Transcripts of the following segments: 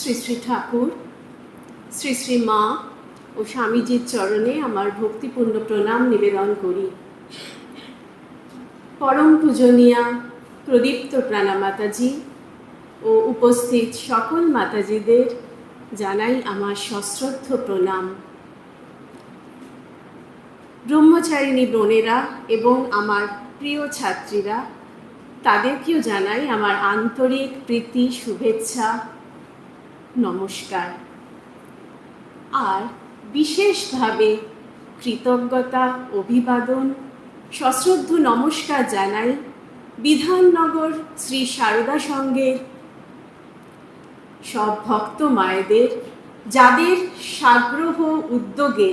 শ্রী শ্রী ঠাকুর, শ্রী শ্রী মা ও স্বামীজির চরণে আমার ভক্তিপূর্ণ প্রণাম নিবেদন করি। পরম পূজনীয়া প্রদীপ্ত প্রাণা মাতাজি ও উপস্থিত সকল মাতাজিদের জানাই আমার সশ্রদ্ধ প্রণাম। ব্রহ্মচারিণী বোনেরা এবং আমার প্রিয় ছাত্রীরা, তাদেরকেও জানাই আমার আন্তরিক প্রীতি, শুভেচ্ছা, নমস্কার। আর বিশেষভাবে কৃতজ্ঞতা, অভিবাদন, সশ্রদ্ধ নমস্কার জানাই বিধাননগর শ্রী সারদা সংঘের সব ভক্ত মায়েদের, যাদের সাগ্রহ উদ্যোগে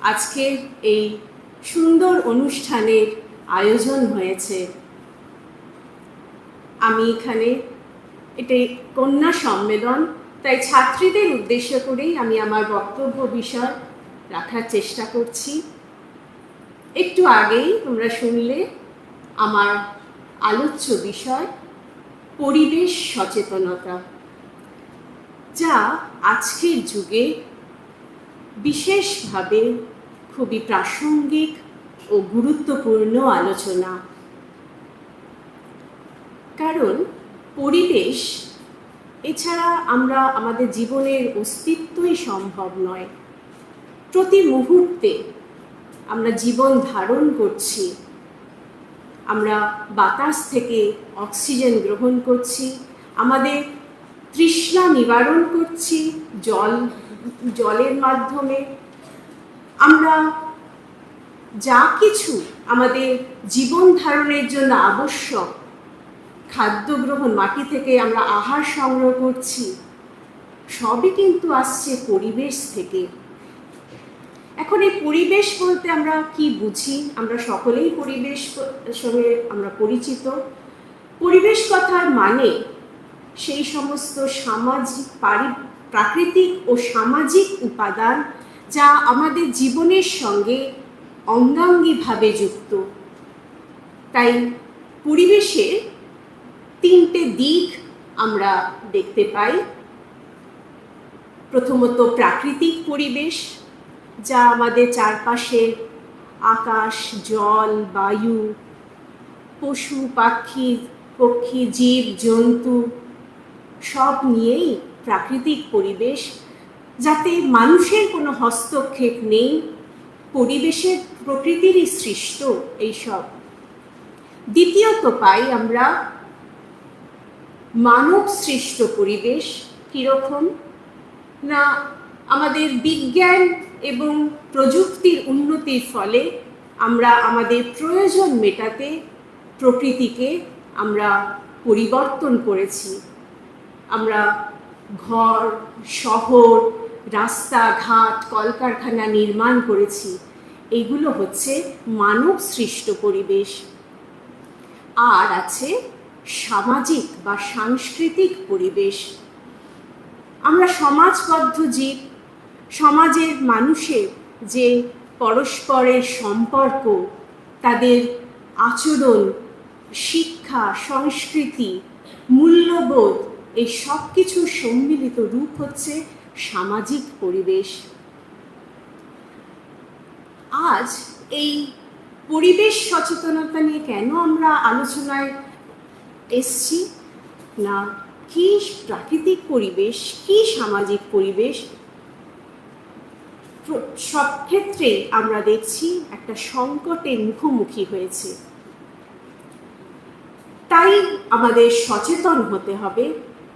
আজকের এই সুন্দর অনুষ্ঠানের আয়োজন হয়েছে। আমি এখানে এটা কন্যা সম্মেলন, তাই ছাত্রীদের উদ্দেশ্য করেই আমি আমার বক্তব্য বিষয় রাখার চেষ্টা করছি। একটু আগেই তোমরা শুনলে আমার আলোচ্য বিষয় পরিবেশ সচেতনতা, যা আজকের যুগে বিশেষভাবে খুবই প্রাসঙ্গিক ও গুরুত্বপূর্ণ আলোচনা। কারণ পরিবেশ এছাড়া আমরা আমাদের জীবনের অস্তিত্বই সম্ভব নয়। প্রতি মুহূর্তে আমরা জীবন ধারণ করছি, আমরা বাতাস থেকে অক্সিজেন গ্রহণ করছি, আমাদের তৃষ্ণা নিবারণ করছি জলের মাধ্যমে। আমরা যা কিছু আমাদের জীবন ধারণের জন্য আবশ্যক, খাদ্য গ্রহণ, মাটি থেকে আমরা আহার সংগ্রহ করছি, সবই কিন্তু আসছে পরিবেশ থেকে। এখন এই পরিবেশ বলতে আমরা কি বুঝি? আমরা সকলেই পরিবেশ সঙ্গে আমরা পরিচিত। পরিবেশ কথার মানে সেই সমস্ত সামাজিক, প্রাকৃতিক ও সামাজিক উপাদান যা আমাদের জীবনের সঙ্গে অঙ্গাঙ্গিভাবে যুক্ত। তাই পরিবেশের তিনটে দিক আমরা দেখতে পাই। প্রথমত প্রাকৃতিক পরিবেশ, যা আমাদের চারপাশে আকাশ, জল, বায়ু, পশু পক্ষী, জীব জন্তু সব নিয়েই প্রাকৃতিক পরিবেশ, যাতে মানুষের কোনো হস্তক্ষেপ নেই, পরিবেশের প্রকৃতিরই সৃষ্ট এইসব। দ্বিতীয়ত পাই আমরা মানব সৃষ্ট পরিবেশ। কীরকম না, আমাদের বিজ্ঞান এবং প্রযুক্তির উন্নতির ফলে আমরা আমাদের প্রয়োজন মেটাতে প্রকৃতিকে আমরা পরিবর্তন করেছি। আমরা ঘর, শহর, রাস্তাঘাট, কলকারখানা নির্মাণ করেছি। এগুলো হচ্ছে মানব সৃষ্ট পরিবেশ। আর আছে সামাজিক বা সাংস্কৃতিক পরিবেশ। আমরা সমাজবদ্ধ জীব। সমাজের মানুষের যে পরস্পরের সম্পর্ক, তাদের আচরণ, শিক্ষা, সংস্কৃতি, মূল্যবোধ, এই সব কিছুর সম্মিলিত রূপ হচ্ছে সামাজিক পরিবেশ। আজ এই পরিবেশ সচেতনতা নিয়ে কেন আমরা আলোচনায় এসছি? না, কি প্রাকৃতিক পরিবেশ, কি সামাজিক পরিবেশ, সব ক্ষেত্রেই আমরা দেখছি একটা সংকটের মুখোমুখি হয়েছে। তাই আমাদের সচেতন হতে হবে।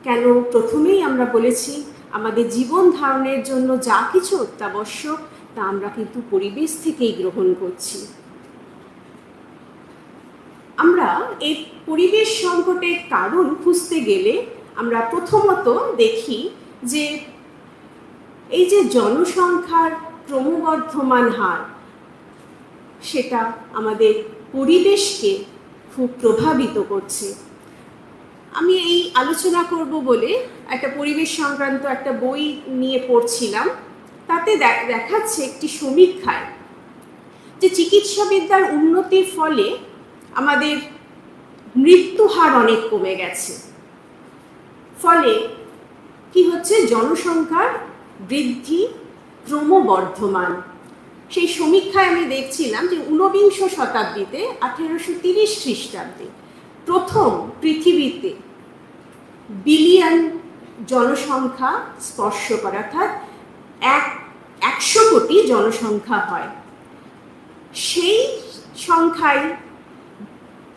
কেন? প্রথমেই আমরা বলেছি আমাদের জীবন ধারণের জন্য যা কিছু অত্যাবশ্যক তা আমরা কিন্তু পরিবেশ থেকেই গ্রহণ করছি। আমরা এই পরিবেশ সংকটের কারণ খুঁজতে গেলে আমরা প্রথমত দেখি যে এই যে জনসংখ্যার ক্রমবর্ধমান হার, সেটা আমাদের পরিবেশকে খুব প্রভাবিত করছে। আমি এই আলোচনা করব বলে একটা পরিবেশ সংক্রান্ত একটা বই নিয়ে পড়ছিলাম। তাতে দেখাচ্ছে একটি সমীক্ষায় যে চিকিৎসাবিদ্যার উন্নতির ফলে আমাদের মৃত্যু হার অনেক কমে গেছে। ফলে কি হচ্ছে? জনসংখ্যার বৃদ্ধি ক্রমবর্ধমান। সেই সমীক্ষায় আমি দেখছিলাম যে ঊনবিংশ শতাব্দীতে 1830 খ্রিস্টাব্দে প্রথম পৃথিবীতে বিলিয়ন জনসংখ্যা স্পর্শ করে, অর্থাৎ 100 কোটি জনসংখ্যা হয়। সেই সংখ্যায়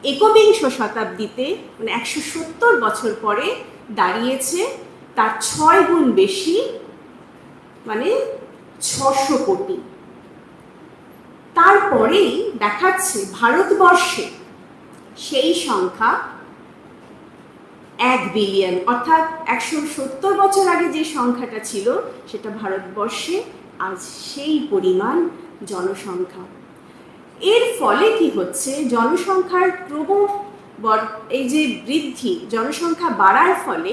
একবিংশ শতাব্দীতে মানে 170 বছর পরে দাঁড়িয়েছে তার 6 গুণ বেশি, মানে 600 কোটি। তারপরেই দেখাচ্ছে ভারতবর্ষে সেই সংখ্যা 1 বিলিয়ন, অর্থাৎ 170 বছর আগে যে সংখ্যাটা ছিল সেটা ভারতবর্ষে আজ সেই পরিমাণ জনসংখ্যা। এর ফলে কি হচ্ছে? জনসংখ্যার এই যে বৃদ্ধি, জনসংখ্যা বাড়ার ফলে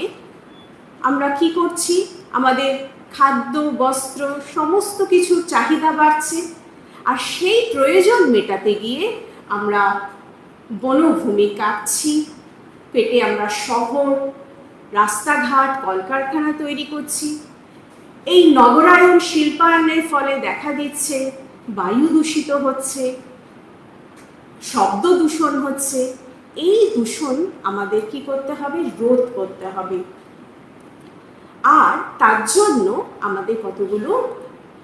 আমরা কি করছি? আমাদের খাদ্য, বস্ত্র, সমস্ত কিছুর চাহিদা বাড়ছে। আর সেই প্রয়োজন মেটাতে গিয়ে আমরা বনভূমি কাটছি, পেটে আমরা শহর, রাস্তাঘাট, কলকারখানা তৈরি করছি। এই নগরায়ন, শিল্পায়নের ফলে দেখা দিচ্ছে বায়ু দূষিত হচ্ছে, শব্দ দূষণ হচ্ছে। এই দূষণ আমাদের কি করতে হবে? রোধ করতে হবে। আর তার জন্য আমাদের কতগুলো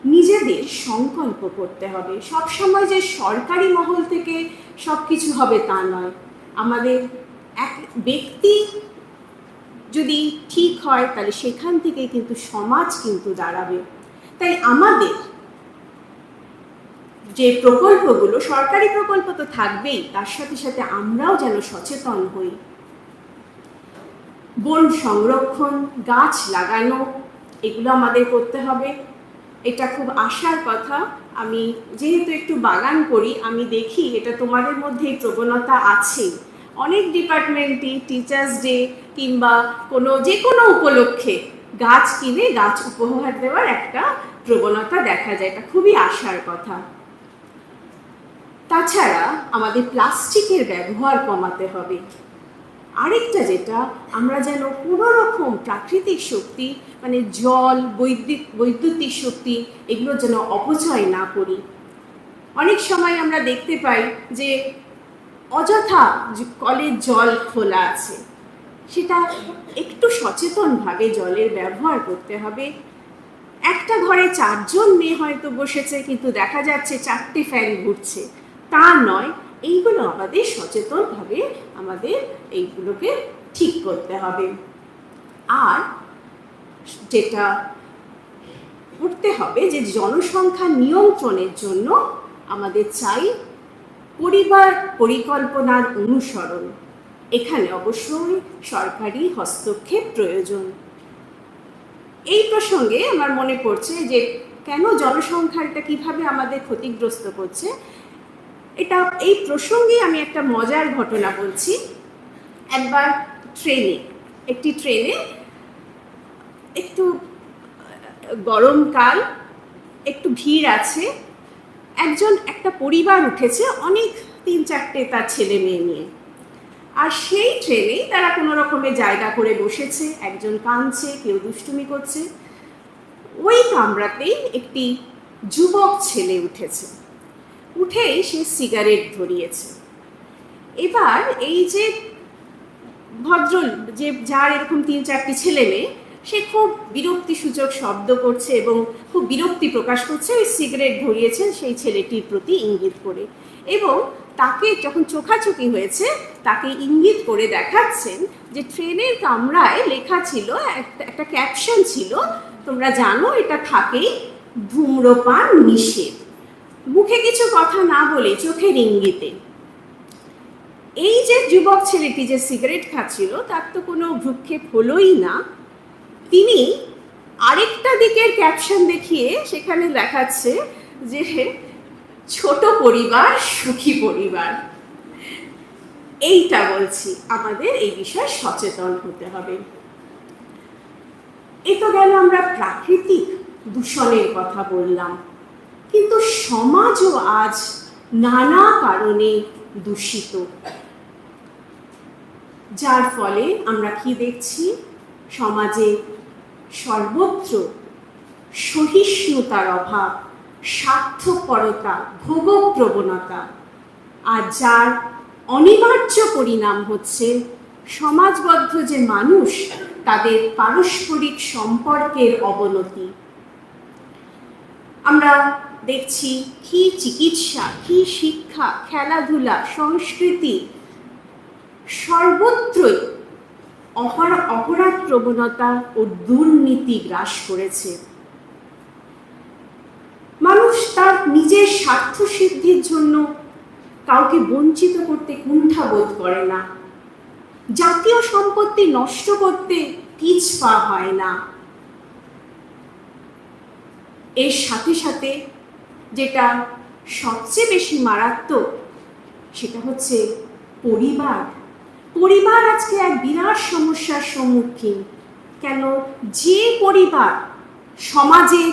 নিজেদের সংকল্প করতে হবে। সবসময় যে সরকারি মহল থেকে সব কিছু হবে তা নয়। আমাদের এক ব্যক্তি যদি ঠিক হয় তাহলে সেখান থেকে কিন্তু সমাজ কিন্তু দাঁড়াবে। তাই আমাদের যে প্রকল্পগুলো, সরকারি প্রকল্প তো থাকবেই, তার সাথে সাথে আমরাও যেন সচেতন হই। বন সংরক্ষণ, গাছ লাগানো, এগুলো আমাদের করতে হবে। এটা খুব আশার কথা। আমি যেহেতু একটু বাগান করি, আমি দেখি এটা তোমাদের মধ্যে এই প্রবণতা আছে। অনেক ডিপার্টমেন্টই টিচার্স ডে কিংবা যে কোনো উপলক্ষে গাছ কিনে গাছ উপহার দেওয়ার একটা প্রবণতা দেখা যায়। এটা খুবই আশার কথা। তাছাড়া আমাদের প্লাস্টিকের ব্যবহার কমাতে হবে। আরেকটা যেটা, আমরা যেন কোনো রকম প্রাকৃতিক শক্তি মানে জল, বৈদ্যুতিক শক্তি এগুলো যেন অপচয় না করি। অনেক সময় আমরা দেখতে পাই যে অযথা কলের জল খোলা আছে, সেটা একটু সচেতনভাবে জলের ব্যবহার করতে হবে। একটা ঘরে 4 জন মেয়ে হয়তো বসেছে, কিন্তু দেখা যাচ্ছে 4টে ফ্যান ঘুরছে, তা নয়। এইগুলো আমাদের সচেতনভাবে আমাদের এইগুলোকে ঠিক করতে হবে। আর যেটা করতে হবে যে জনসংখ্যা নিয়ন্ত্রণের জন্য আমাদের চাই পরিবার পরিকল্পনার অনুসরণ। এখানে অবশ্যই সরকারি হস্তক্ষেপ প্রয়োজন। এই প্রসঙ্গে আমার মনে পড়ছে যে কেন জনসংখ্যাটা কিভাবে আমাদের ক্ষতিগ্রস্ত করছে। এই প্রসঙ্গে আমি একটা মজার ঘটনা বলছি। একবার একটি ট্রেনে একটু গরমকাল, একটু ভিড় আছে, একটা পরিবার উঠেছে, অনেক 3-4টে তার ছেলে মেয়ে নিয়ে। আর সেই ট্রেনেই তারা কোনো রকমে জায়গা করে বসেছে। একজন কাঁদছে, কেউ দুষ্টুমি করছে। ওই কামরাতেই একটি যুবক ছেলে উঠেছে। উঠেই সে সিগারেট ধরিয়েছে। এবার এই যে যার এরকম 3-4টি ছেলে মেয়ে, সে খুব বিরক্তিসূচক শব্দ করছে এবং খুব বিরক্তি প্রকাশ করছে ওই সিগারেট ধরিয়েছেন সেই ছেলেটির প্রতি ইঙ্গিত করে। এবং তাকে যখন চোখাচোখি হয়েছে, তাকে ইঙ্গিত করে দেখাচ্ছেন যে ট্রেনের কামরায় লেখা ছিল, একটা ক্যাপশন ছিল, তোমরা জানো এটা থাকেই, ধূম্রপান নিষেধ। মুখে কিছু কথা না বলে চোখের ইঙ্গিতে এই যে যুবক ছেলেটি যে সিগারেট খাচ্ছিল, তার তো কোনো ভ্রুক্ষেপ হলোই না। তিনি আরেকটা দিকের ক্যাপশন দেখিয়ে সেখানে দেখাচ্ছে যে ছোট পরিবার সুখী পরিবার। এইটা বলছি, আমাদের এই বিষয়ে সচেতন হতে হবে। এ তো গেল আমরা প্রাকৃতিক দূষণের কথা বললাম, কিন্তু সমাজও আজ নানা কারণে দূষিত, যার ফলে আমরা কি দেখছি? সমাজে সর্বত্র সহিষ্ণুতার অভাব, স্বার্থপরতা, ভোগপ্রবণতা, আর যার অনিবার্য পরিণাম হচ্ছে সমাজবদ্ধ যে মানুষ তাদের পারস্পরিক সম্পর্কের অবনতি। আমরা দেখছি কি চিকিৎসা, কি শিক্ষা, খেলাধুলা, সংস্কৃতি, সর্বত্রই অপরাধ প্রবণতা ও দুর্নীতি গ্রাস করেছে। মানুষ তার নিজের স্বার্থ সিদ্ধির জন্য কাউকে বঞ্চিত করতে কুণ্ঠাবোধ করে না, জাতীয় সম্পত্তি নষ্ট করতে পিছপা হয় না। এর সাথে সাথে যেটা সবচেয়ে বেশি মারাত্মক সেটা হচ্ছে পরিবার। পরিবার আজকে এক বিরাট সমস্যার সম্মুখীন। কেন? যে পরিবার সমাজের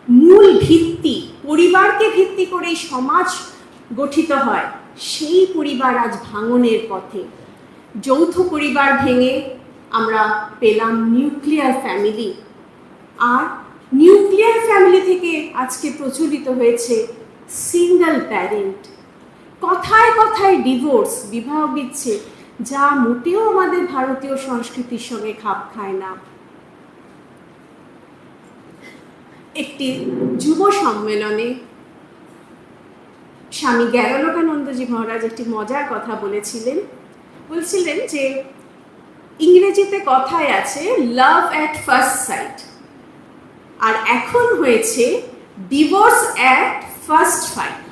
মূল ভিত্তি, পরিবারকে ভিত্তি করেই সমাজ গঠিত হয়, সেই পরিবার আজ ভাঙনের পথে। যৌথ পরিবার ভেঙে আমরা পেলাম নিউক্লিয়ার ফ্যামিলি, আর নিউক্লিয়ার ফ্যামিলি থেকে আজকে প্রচলিত হয়েছে সিঙ্গল প্যারেন্ট। কথায় কথায় ডিভোর্স, বিবাহ বিচ্ছেদ, যা মোটেও আমাদের ভারতীয় সংস্কৃতির সঙ্গে খাপ খায় না। একটি যুব সম্মেলনে স্বামী জ্ঞানালোকানন্দজি মহারাজ একটি মজার কথা বলছিলেন যে ইংরেজিতে কথায় আছে লাভ অ্যাট ফার্স্ট সাইট, আর এখন হয়েছে ডিভোর্স অ্যাট ফার্স্ট ফাইট।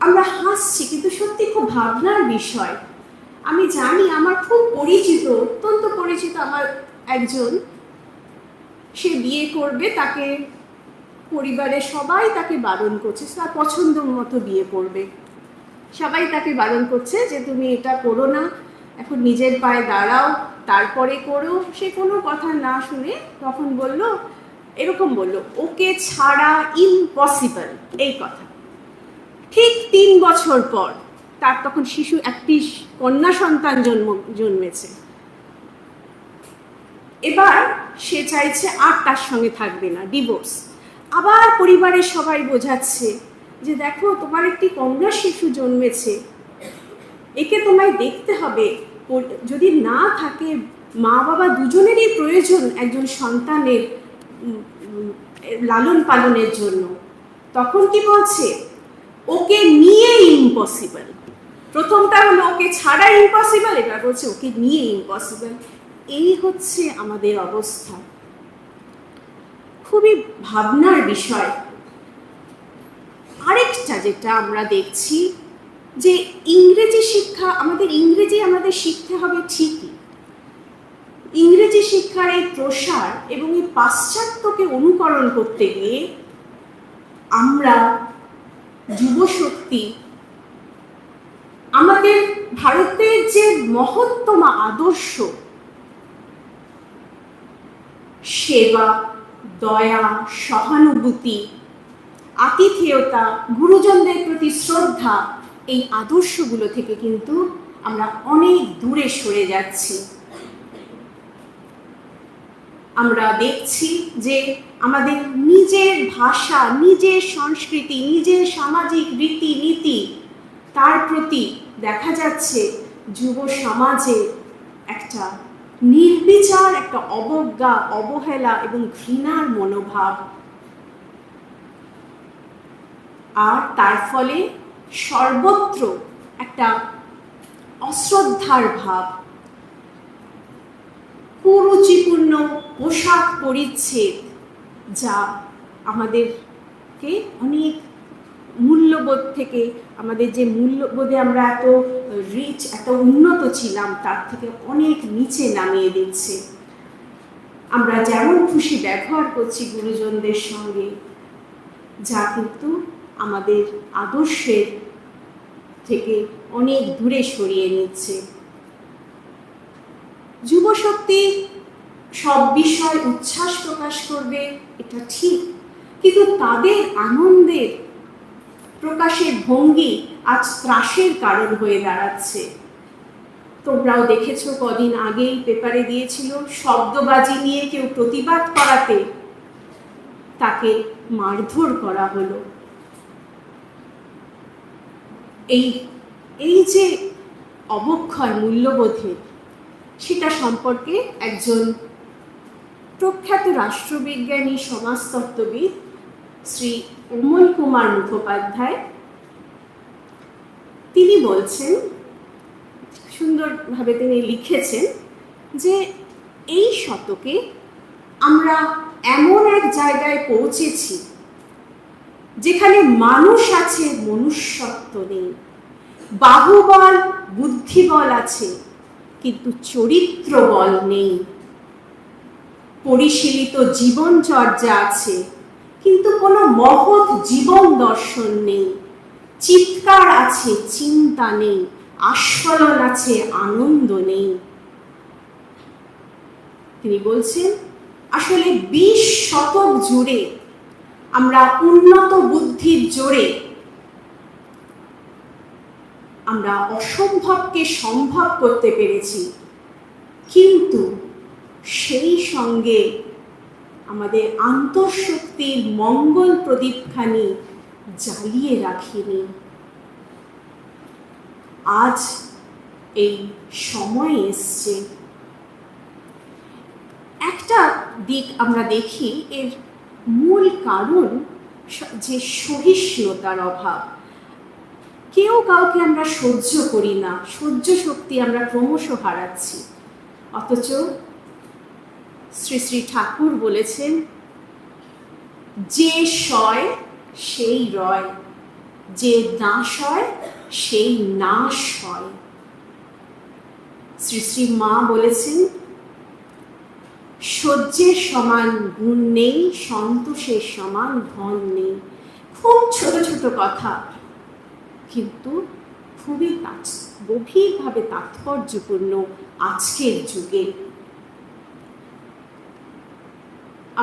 আমরা হাসছি, কিন্তু সত্যি খুব ভাবনার বিষয়। আমি জানি আমার খুব পরিচিত, অত্যন্ত পরিচিত আমার একজন, সে বিয়ে করবে, তাকে পরিবারের সবাই তাকে বারণ করছে, তার পছন্দ মতো বিয়ে করবে, সবাই তাকে বারণ করছে যে তুমি এটা করো না, এখন নিজের পায়ে দাঁড়াও, তারপরে করো। সে কোনো কথা না শুনে তখন এরকম বলল, ওকে ছাড়া ইম্পসিবল, এই কথা। ঠিক 3 বছর পর তার তখন একটি কন্যা সন্তান জন্মেছে। এবার সে চাইছে আর তার সঙ্গে থাকবে না, ডিভোর্স। আবার পরিবারের সবাই বোঝাচ্ছে যে দেখো তোমার একটি কন্যা শিশু জন্মেছে, একে তোমায় দেখতে হবে, যদি না থাকে, মা বাবা দুজনেরই প্রয়োজন একজন সন্তানের লালন পালনের জন্য। তখন কি বলছে? ওকে নিয়ে ইম্পসিবল। প্রথমটা হলো ওকে ছাড়া ইম্পসিবল, এবার বলছে ওকে নিয়ে ইম্পসিবল। এই হচ্ছে আমাদের অবস্থা। খুবই ভাবনার বিষয়। আরেকটা যেটা আমরা দেখছি যে ইংরেজি শিক্ষা, আমাদের শিখতে হবে ঠিকই। ইংরেজি শিক্ষার এই প্রসার এবং এই পাশ্চাত্যকে অনুকরণ করতে গিয়ে আমরা যুবশক্তি, আমাদের ভারতের যে মহত্তম আদর্শ, সেবা, দয়া, সহানুভূতি, আতিথেয়তা, গুরুজনদের প্রতি শ্রদ্ধা, এই আদর্শগুলো থেকে কিন্তু আমরা অনেক দূরে সরে যাচ্ছি। আমরা দেখছি যে আমাদের নিজের ভাষা, নিজের সংস্কৃতি, নিজের সামাজিক রীতিনীতি, তার প্রতি দেখা যাচ্ছে যুব সমাজে একটা নির্বিচার, একটা অবজ্ঞা, অবহেলা এবং ঘৃণার মনোভাব। আর তার ফলে সর্বত্র একটা অশ্রদ্ধার ভাব, কুরুচিপূর্ণ পোশাক পরিচ্ছেদ, যা আমাদেরকে অনেক মূল্যবোধ থেকে, আমাদের যে মূল্যবোধে আমরা এত রিচ, এত উন্নত ছিলাম, তার থেকে অনেক নিচে নামিয়ে দিচ্ছে। আমরা যেমন খুশি ব্যবহার করছি গুরুজনদের সঙ্গে, যা কিন্তু আমাদের আদর্শের থেকে অনেক দূরে সরিয়ে নিচ্ছে। যুবশক্তি সব বিষয় উচ্ছ্বাস প্রকাশ করবে, এটা ঠিক, কিন্তু তাদের আনন্দের প্রকাশের ভঙ্গি আজ ত্রাসের কারণ হয়ে দাঁড়াচ্ছে। তোমরাও দেখেছো, কদিন আগেই পেপারে দিয়েছিল, শব্দবাজি নিয়ে কেউ প্রতিবাদ করাতে তাকে মারধর করা হলো। এই যে অবক্ষয় মূল্যবোধের, সেটা সম্পর্কে একজন প্রখ্যাত রাষ্ট্রবিজ্ঞানী সমাজতত্ত্ববিদ শ্রী অমল কুমার মুখোপাধ্যায় তিনি বলছেন, সুন্দরভাবে তিনি লিখেছেন যে এই শতকে আমরা এমন এক জায়গায় পৌঁছেছি যেখানে মানুষ আছে, মনুষ্যত্ব নেই। বাহুবল, বুদ্ধিবল আছে, কিন্তু চরিত্র বল নেই। পরিশীলিত জীবনচর্যা আছে, কিন্তু কোনো মহৎ জীবন দর্শন নেই। চিৎকার আছে, চিন্তা নেই। আস্ফলন আছে, আনন্দ নেই। তিনি বলছেন আসলে 20 শতক জুড়ে আমরা উন্নত বুদ্ধির জোরে আমরা অসম্ভবকে সম্ভব করতে পেরেছি, কিন্তু সেই সঙ্গে আমাদের আন্তঃশক্তির মঙ্গল প্রদীপখানি জ্বালিয়ে রাখিনি। আজ এই সময় এসছে। একটা দিক আমরা দেখি, এর মূল কারণ যে সহিষ্ণুতার অভাব। কেউ কাউকে আমরা সহ্য করি না, সহ্য শক্তি আমরা ক্রমশ হারাচ্ছি। অথচ শ্রী শ্রী ঠাকুর বলেছেন, যে সয় সেই রয়, যে না সয় সেই নাশ হয়। শ্রী শ্রী মা বলেছেন, সহ্যের সমান গুণ নেই, সন্তোষের সমান ধন নেই। খুব ছোট ছোট কথা, কিন্তু খুবই গভীরভাবে তাৎপর্যপূর্ণ আজকের যুগে।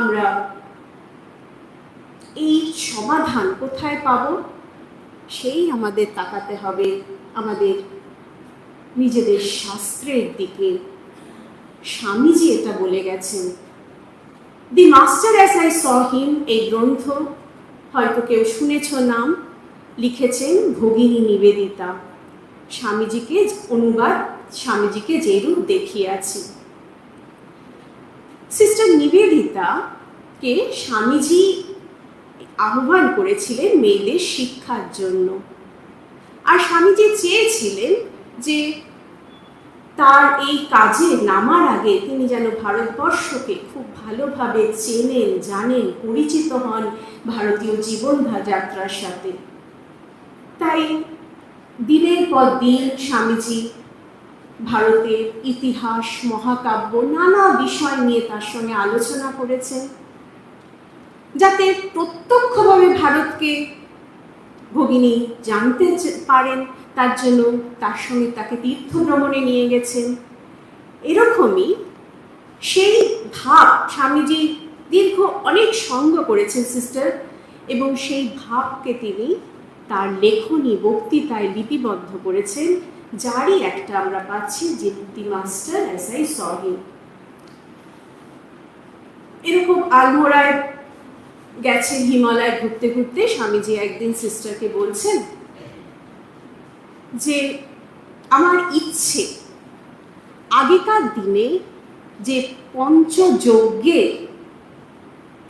আমরা এই সমাধান কোথায় পাব, সেই আমাদের তাকাতে হবে আমাদের নিজেদের শাস্ত্রের দিকে। স্বামীজি এটা বলে গেছেন। The master as I saw him, এই গ্রন্থ হয়তো কেউ শুনেছ নাম, লিখেছেন ভগিনী নিবেদিতা। স্বামীজিকে অনুবাদ, স্বামীজিকে যে রূপ দেখিয়াছি। সিস্টার নিবেদিতাকে স্বামীজি আহ্বান করেছিলেন মেয়েদের শিক্ষার জন্য। আর স্বামীজি চেয়েছিলেন যে তার এই কাজে নামার আগে তিনি যেন ভারতবর্ষকে খুব ভালোভাবে চেনেন, জানেন, পরিচিত হন ভারতীয় জীবন যাত্রার সাথে। তাই দিনের পর দিন স্বামীজি ভারতের ইতিহাস, মহাকাব্য, নানা বিষয় নিয়ে তার সঙ্গে আলোচনা করেছেন, যাতে প্রত্যক্ষভাবে ভারতকে ভগিনী জানতে পারেন। তার জন্য তার সঙ্গে তাকে তীর্থ ভ্রমণে নিয়ে গেছেন। এরকমই সেই ভাব স্বামীজি দীর্ঘ অনেক সঙ্গ করেছেন সিস্টার, এবং সেই ভাবকে তিনি তার লেখনী, বক্তৃতায় লিপিবদ্ধ করেছেন, যারই একটা আমরা পাচ্ছি, যে the master as I saw him. এরকম আলমোড়ায় গেছেন, হিমালয় ঘুরতে ঘুরতে স্বামীজি একদিন সিস্টারকে বলছেন যে আমার ইচ্ছে আগেকার দিনে যে পঞ্চযজ্ঞে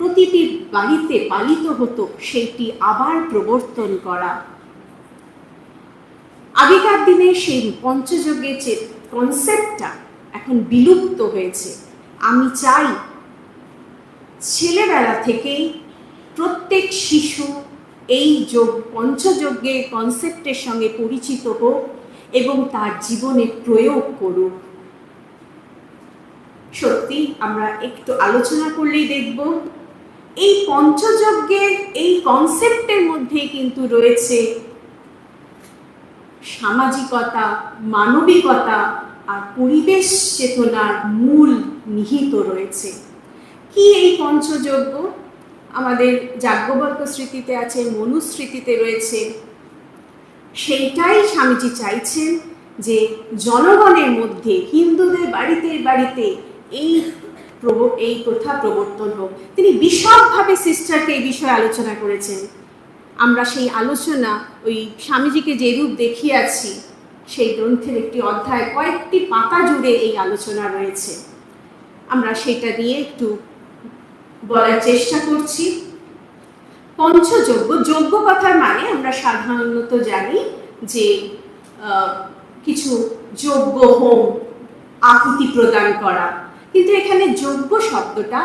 প্রতিটি বাড়িতে পালিত হতো সেটি আবার প্রবর্তন করা। আগেকার দিনে সেই পঞ্চযজ্ঞের যে কনসেপ্টটা এখন বিলুপ্ত হয়েছে। আমি চাই ছেলেবেলা থেকেই প্রত্যেক শিশু এই পঞ্চযজ্ঞের কনসেপ্টের সঙ্গে পরিচিত হোক এবং তার জীবনে প্রয়োগ করুক। সত্যি আমরা একটু আলোচনা করলেই দেখব এই পঞ্চযজ্ঞের এই কনসেপ্টের মধ্যে কিন্তু রয়েছে সামাজিকতা, মানবিকতা আর পরিবেশ চেতনার মূল নিহিত রয়েছে। কি এই পঞ্চযজ্ঞ? আমাদের যাজ্ঞবল্ক্য স্মৃতিতে আছে, মনুস্মৃতিতে রয়েছে। সেইটাই স্বামীজি চাইছেন যে জনগণের মধ্যে হিন্দুদের বাড়িতে বাড়িতে এই প্রথা প্রবর্তন হোক। তিনি বিশদভাবে সিস্টারকে এই বিষয়ে আলোচনা করেছেন। আমরা সেই আলোচনা ওই স্বামীজিকে যে রূপ দেখিয়েছি সেই গ্রন্থের একটি অধ্যায়, কয়েকটি পাতা জুড়ে এই আলোচনা রয়েছে। আমরা সেটা নিয়ে একটু বলার চেষ্টা করছি। পঞ্চযজ্ঞ, যজ্ঞ কথার মানে আমরা সাধারণত জানি যে কিছু যজ্ঞ, হোম, আহুতি প্রদান করা, কিন্তু এখানে যজ্ঞ শব্দটা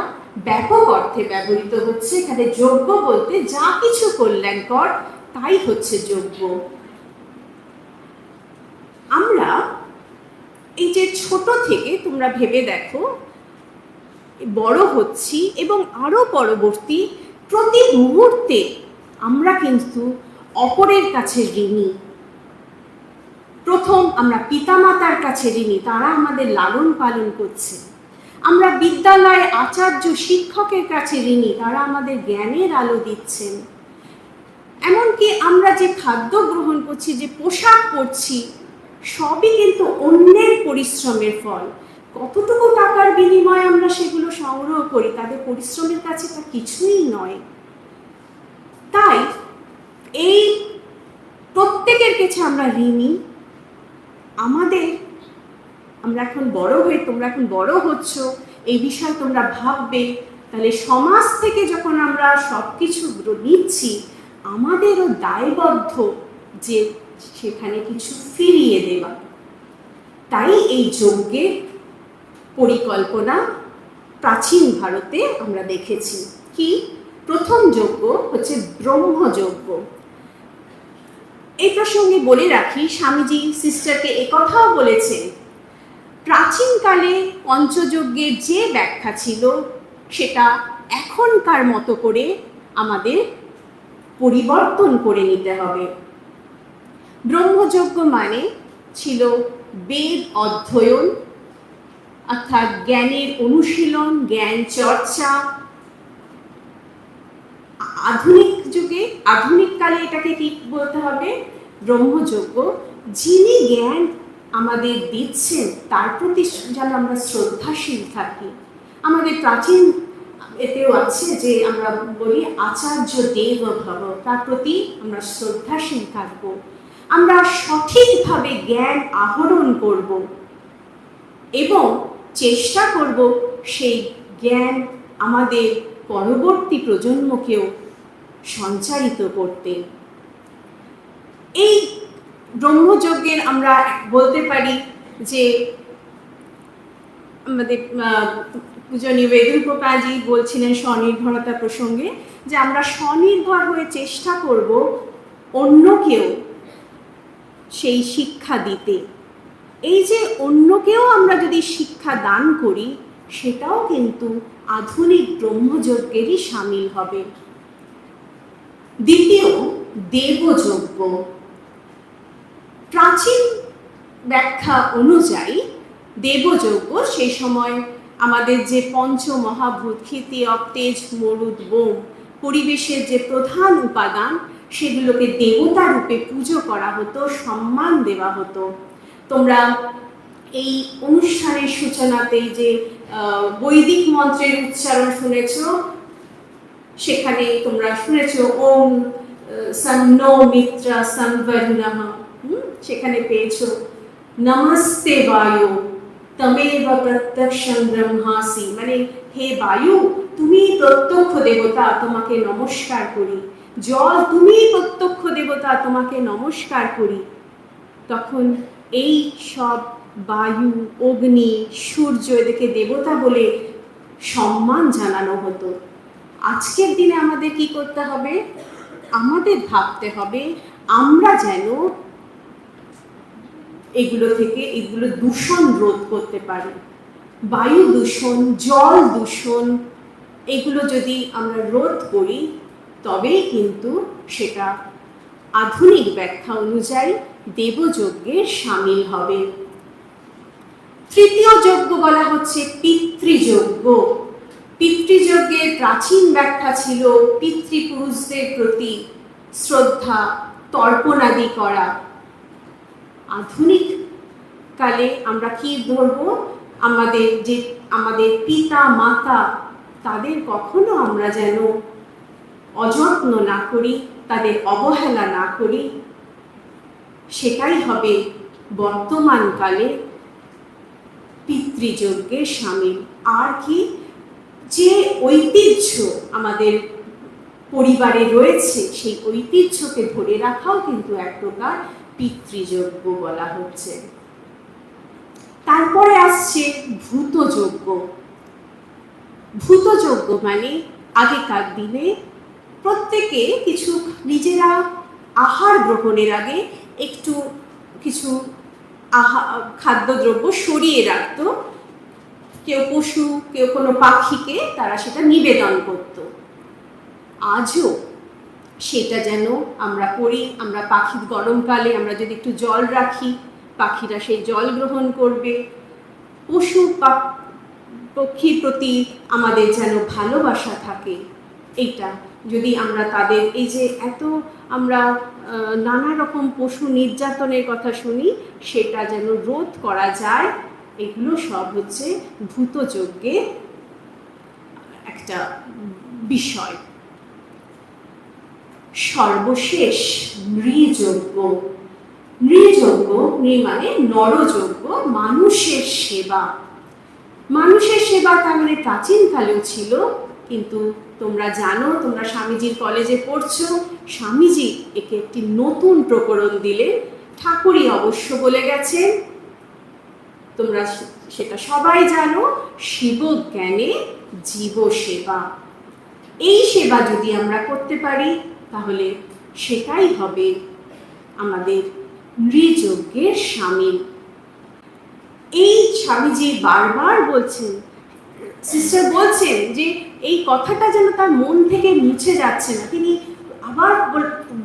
ব্যাপক অর্থে ব্যবহৃত হচ্ছে। এখানে যজ্ঞ বলতে যা কিছু কল্যাণকর তাই হচ্ছে যজ্ঞ। আমরা এই যে ছোট থেকে তোমরা ভেবে দেখো বড় হচ্ছি এবং আরো পরবর্তী প্রতি মুহূর্তে আমরা কিন্তু অপরের কাছে ঋণী। প্রথম আমরা পিতামাতার কাছে ঋণী, তারা আমাদের লালন পালন করছে। আমরা বিদ্যালয়ে আচার্য শিক্ষকের কাছে ঋণী, তারা আমাদের জ্ঞানের আলো দিচ্ছেন। এমনকি আমরা যে খাদ্য গ্রহণ করছি, যে পোশাক পরছি, সবই কিন্তু অন্যের পরিশ্রমের ফল। কতটুকু টাকার বিনিময়ে আমরা সেগুলো সংগ্রহ করি, তাদের পরিশ্রমের কাছে তা কিছুই নয়। তাই এই প্রত্যেকের কাছে আমরা ঋণী। আমরা এখন বড় হয়ে, তোমরা এখন বড় হচ্ছ, এই বিষয়ে তোমরা ভাববে। তাহলে সমাজ থেকে যখন আমরা সব কিছু নিচ্ছি, আমাদেরও দায়বদ্ধ যে সেখানে কিছু ফিরিয়ে দেওয়া। তাই এই যজ্ঞের পরিকল্পনা প্রাচীন ভারতে আমরা দেখেছি। কি? প্রথম যজ্ঞ হচ্ছে ব্রহ্মযজ্ঞ। এই প্রসঙ্গে বলে রাখি, স্বামীজি সিস্টারকে একথাও বলেছেন, প্রাচীনকালে পঞ্চযজ্ঞের যে ব্যাখ্যা ছিল সেটা এখনকার মতো করে আমাদের পরিবর্তন করে নিতে হবে। ব্রহ্মযজ্ঞ মানে ছিল বেদ অধ্যয়ন, অর্থাৎ জ্ঞানের অনুশীলন, জ্ঞান চর্চা। আধুনিককালে এটাকে কি বলতে হবে? ব্রহ্মযজ্ঞ। যিনি জ্ঞান আমাদের দিচ্ছেন তার প্রতি যেন আমরা শ্রদ্ধাশীল থাকি। আমাদের প্রাচীন এতেও আছে যে আমরা বলি আচার্য দেব ভব, তার প্রতি আমরা শ্রদ্ধাশীল থাকবো। আমরা সঠিকভাবে জ্ঞান আহরণ করব এবং চেষ্টা করব সেই জ্ঞান আমাদের পরবর্তী প্রজন্মকেও সঞ্চারিত করতে। এই ব্রহ্মযজ্ঞের আমরা বলতে পারি যে আমাদের পূজনীয় বেদুগোপালজি বলছিলেন স্বনির্ভরতা প্রসঙ্গে, যে আমরা স্বনির্ভর হয়ে চেষ্টা করব অন্যকেও সেই শিক্ষা দিতে। এই যে অন্যকেও আমরা যদি শিক্ষা দান করি, সেটাও কিন্তু আধুনিক ব্রহ্মযজ্ঞেরই সামিল হবে। দ্বিতীয়, দেবযজ্ঞ। প্রাচীন ব্যাখ্যা অনুযায়ী দেবযজ্ঞ সেই সময় আমাদের যে পঞ্চ মহাভূত ক্ষিতি, তেজ, মরুদ, বোম, পরিবেশের যে প্রধান উপাদান, সেগুলোকে দেবতা রূপে পুজো করা হতো, সম্মান দেওয়া হতো। তোমরা এই অনুষ্ঠানের সূচনাতেই যে বৈদিক মন্ত্রের উচ্চারণ শুনেছ, সেখানে তোমরা শুনেছ ওম সন্নো মিত্রা সংবর্ণঃ, সেখানে পেয়েছো নমস্তে বায়ু তমেব প্রত্যক্ষং ব্রহ্মাসি, মানে হে বায়ু তুমি প্রত্যক্ষ দেবতা, তোমাকে নমস্কার করি। জল তুমি প্রত্যক্ষ দেবতা, তোমাকে নমস্কার করি। তখন এই সব বায়ু, অগ্নি, সূর্য এদেরকে দেবতা বলে সম্মান জানানো হতো। আজকের দিনে আমাদের কি করতে হবে? আমাদের ভাবতে হবে আমরা যেন এগুলো দূষণ রোধ করতে পারি। বায়ু দূষণ, জল দূষণ, এগুলো যদি আমরা রোধ করি তবেই কিন্তু সেটা আধুনিক ব্যাখ্যা অনুযায়ী দেবযজ্ঞের সামিল হবে। তৃতীয় যজ্ঞ বলা হচ্ছে পিতৃযজ্ঞ। পিতৃযজ্ঞের প্রাচীন ব্যাখ্যা ছিল পিতৃপুরুষদের প্রতি শ্রদ্ধা, তর্পণাদি করা। আধুনিক কালে আমরা কি ধরবো, আমাদের পিতা মাতা তাদের কখনো আমরা যেন অযত্ন না করি, তাদের অবহেলা না করি। সেটাই হবে বর্তমানকালে পিতৃযজ্ঞের সামিল। আর কি, যে ঐতিহ্য আমাদের পরিবারে রয়েছে সেই ঐতিহ্যকে ধরে রাখাও কিন্তু এক প্রকার পিতৃযজ্ঞ বলা হচ্ছে। তারপরে আসছে ভূতযজ্ঞ। ভূতযজ্ঞ মানে আগেকার দিনে প্রত্যেকে কিছু নিজেরা আহার গ্রহণের আগে একটু কিছু খাদ্যদ্রব্য সরিয়ে রাখত। কেউ পশু, কেউ কোনো পাখিকে তারা সেটা নিবেদন করত। আজও সেটা যেন আমরা করি। আমরা পাখির গরমকালে আমরা যদি একটু জল রাখি, পাখিরা সেই জল গ্রহণ করবে। পশু পক্ষীর প্রতি আমাদের যেন ভালোবাসা থাকে, এইটা যদি আমরা তাদের এই যে এত আমরা নানা রকম পশু নির্যাতনের কথা শুনি, সেটা যেন রোধ করা যায়। এগুলো সব হচ্ছে ভূতযজ্ঞের একটা বিষয়। সর্বশেষ নৃযজ্ঞ। নৃযজ্ঞ মানে নরযজ্ঞ, মানুষের সেবা। মানুষের সেবা তার মানে প্রাচীনকালেও ছিল, কিন্তু তোমরা জানো, তোমরা স্বামীজির কলেজে পড়ছো, স্বামীজি একে একটি নতুন প্রকরণ দিলেন। ঠাকুরই অবশ্য বলে গেছেন, তোমরা সেটা সবাই জানো, শিবজ্ঞানে জীব সেবা। এই সেবা যদি আমরা করতে পারি তাহলে সেটাই হবে আমাদের নৃযজ্ঞের সামিল। এই স্বামীজি বারবার বলছেন, সিস্টার বলছেন যে এই কথাটা যেন তার মন থেকে মুছে যাচ্ছে না। তিনি আবার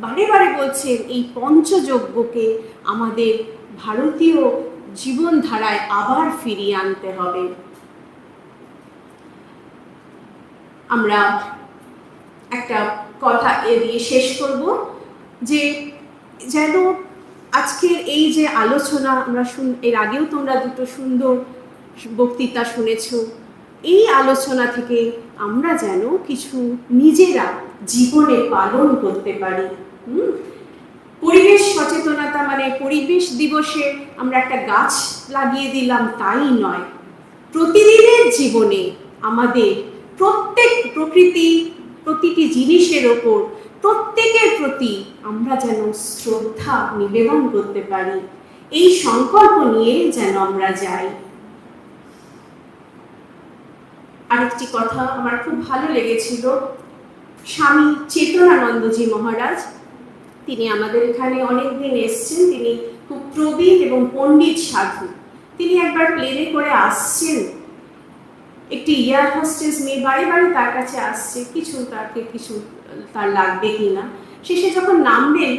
বারে বারে বলছেন এই পঞ্চযজ্ঞকে আমাদের ভারতীয় জীবনধারায় আবার ফিরিয়ে আনতে হবে। আমরা একটা কথা দিয়ে শেষ করব, যে যেন আজকের এই যে আলোচনা আমরা এর আগেও তোমরা দুটো সুন্দর বক্তৃতা শুনেছ, এই আলোচনা থেকে আমরা যেন কিছু নিজেরা জীবনে পালন করতে পারি। পরিবেশ সচেতনতা মানে পরিবেশ দিবসে আমরা একটা গাছ লাগিয়ে দিলাম তাই নয়, প্রতিদিনের জীবনে আমাদের প্রতিটি জিনিসের ওপর প্রত্যেকের প্রতি আমরা যেন শ্রদ্ধা নিবেদন করতে পারি, এই সংকল্প নিয়ে যেন আমরা যাই। আরেকটি কথা আমার খুব ভালো লেগেছিল, স্বামী চেতনানন্দজি মহারাজ, তিনি আমাদের এখানে অনেকদিন এসছেন। তিনি খুব প্রবীণ এবং পণ্ডিত সাধু। তিনি একবার প্লেনে করে আসছেন, একটি এয়ার হোস্টেস মেয়ে বারে বারে তার কাছে আসছে কিছু তার লাগবে কিনা। শেষে যখন নামবেন,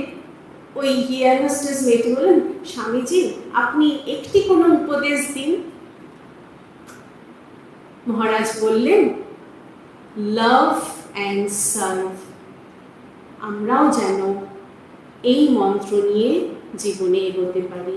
ওই এয়ার হোস্টেস মেয়েটি বলেন, স্বামীজি আপনি একটি কোনো উপদেশ দিন। মহারাজ বললেন, লাভ অ্যান্ড সার্ভ। আমরাও যেন এই মন্ত্র নিয়ে জীবনে এগোতে পারি।